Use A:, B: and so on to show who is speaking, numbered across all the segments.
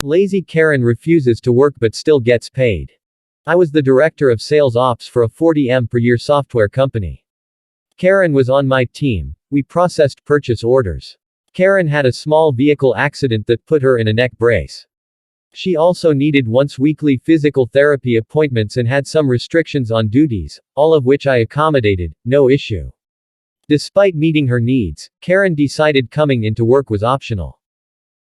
A: Lazy Karen refuses to work but still gets paid. I was the director of sales ops for a 40M per year software company. Karen was on my team. We processed purchase orders. Karen had a small vehicle accident that put her in a neck brace. She also needed once-weekly physical therapy appointments and had some restrictions on duties, all of which I accommodated, no issue. Despite meeting her needs, Karen decided coming into work was optional.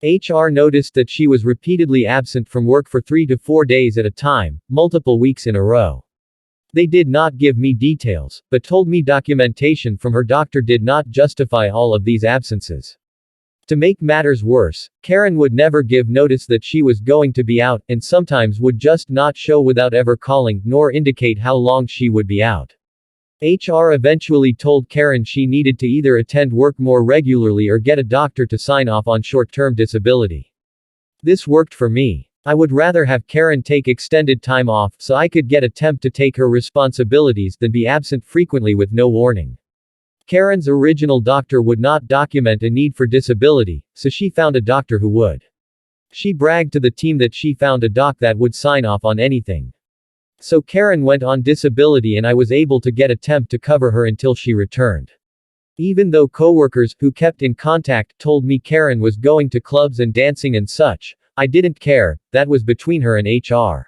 A: HR noticed that she was repeatedly absent from work for 3 to 4 days at a time, multiple weeks in a row. They did not give me details, but told me documentation from her doctor did not justify all of these absences. To make matters worse, Karen would never give notice that she was going to be out, and sometimes would just not show without ever calling, nor indicate how long she would be out. HR eventually told Karen she needed to either attend work more regularly or get a doctor to sign off on short-term disability. This worked for me. I would rather have Karen take extended time off so I could get a temp to take her responsibilities than be absent frequently with no warning. Karen's original doctor would not document a need for disability, so she found a doctor who would. She bragged to the team that she found a doc that would sign off on anything. So Karen went on disability and I was able to get a temp to cover her until she returned. Even though coworkers, who kept in contact, told me Karen was going to clubs and dancing and such, I didn't care, that was between her and HR.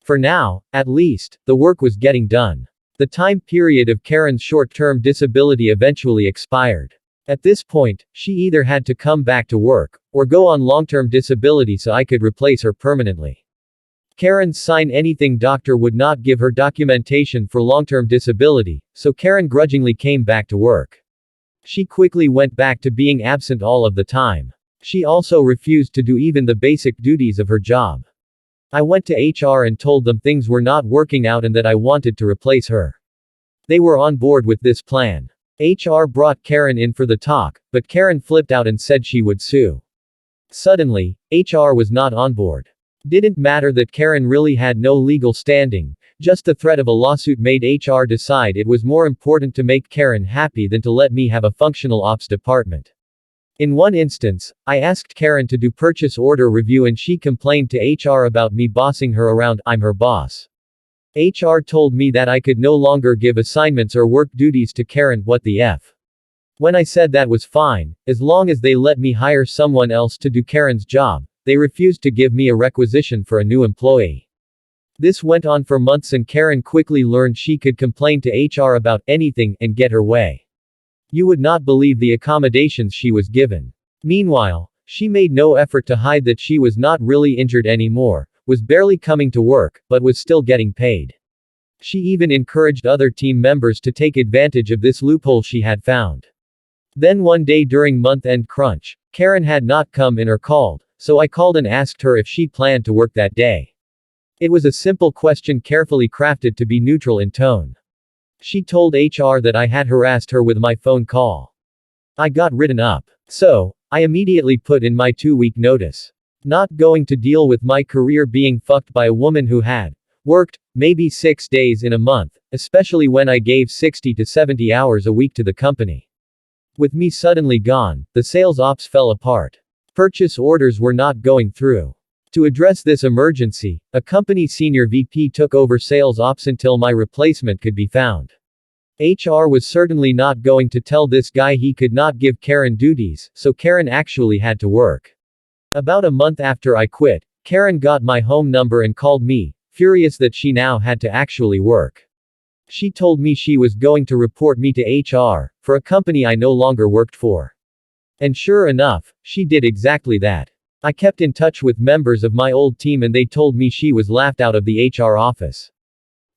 A: For now, at least, the work was getting done. The time period of Karen's short-term disability eventually expired. At this point, she either had to come back to work, or go on long-term disability so I could replace her permanently. Karen's sign anything doctor would not give her documentation for long-term disability, so Karen grudgingly came back to work. She quickly went back to being absent all of the time. She also refused to do even the basic duties of her job. I went to HR and told them things were not working out and that I wanted to replace her. They were on board with this plan. HR brought Karen in for the talk, but Karen flipped out and said she would sue. Suddenly, HR was not on board. Didn't matter that Karen really had no legal standing, just the threat of a lawsuit made HR decide it was more important to make Karen happy than to let me have a functional ops department. In one instance, I asked Karen to do purchase order review and she complained to HR about me bossing her around. I'm her boss. HR told me that I could no longer give assignments or work duties to Karen. What the F? When I said that was fine, as long as they let me hire someone else to do Karen's job, they refused to give me a requisition for a new employee. This went on for months and Karen quickly learned she could complain to HR about anything and get her way. You would not believe the accommodations she was given. Meanwhile, she made no effort to hide that she was not really injured anymore, was barely coming to work, but was still getting paid. She even encouraged other team members to take advantage of this loophole she had found. Then one day during month-end crunch, Karen had not come in or called, so I called and asked her if she planned to work that day. It was a simple question carefully crafted to be neutral in tone. She told HR that I had harassed her with my phone call. I got written up. So, I immediately put in my 2-week notice. Not going to deal with my career being fucked by a woman who had worked, maybe 6 days in a month, especially when I gave 60 to 70 hours a week to the company. With me suddenly gone, the sales ops fell apart. Purchase orders were not going through. To address this emergency, a company senior VP took over sales ops until my replacement could be found. HR was certainly not going to tell this guy he could not give Karen duties, so Karen actually had to work. About a month after I quit, Karen got my home number and called me, furious that she now had to actually work. She told me she was going to report me to HR, for a company I no longer worked for. And sure enough, she did exactly that. I kept in touch with members of my old team and they told me she was laughed out of the HR office.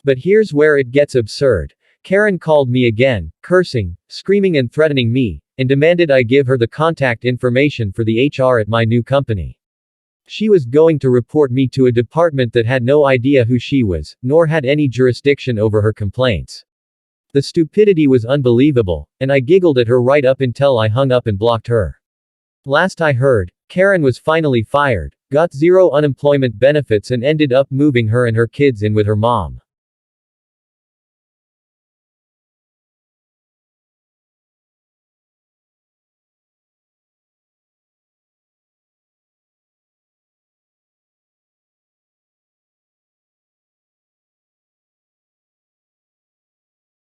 A: But here's where it gets absurd. Karen called me again, cursing, screaming and threatening me, and demanded I give her the contact information for the HR at my new company. She was going to report me to a department that had no idea who she was, nor had any jurisdiction over her complaints. The stupidity was unbelievable, and I giggled at her right up until I hung up and blocked her. Last I heard, Karen was finally fired, got 0 unemployment benefits and ended up moving her and her kids in with her mom.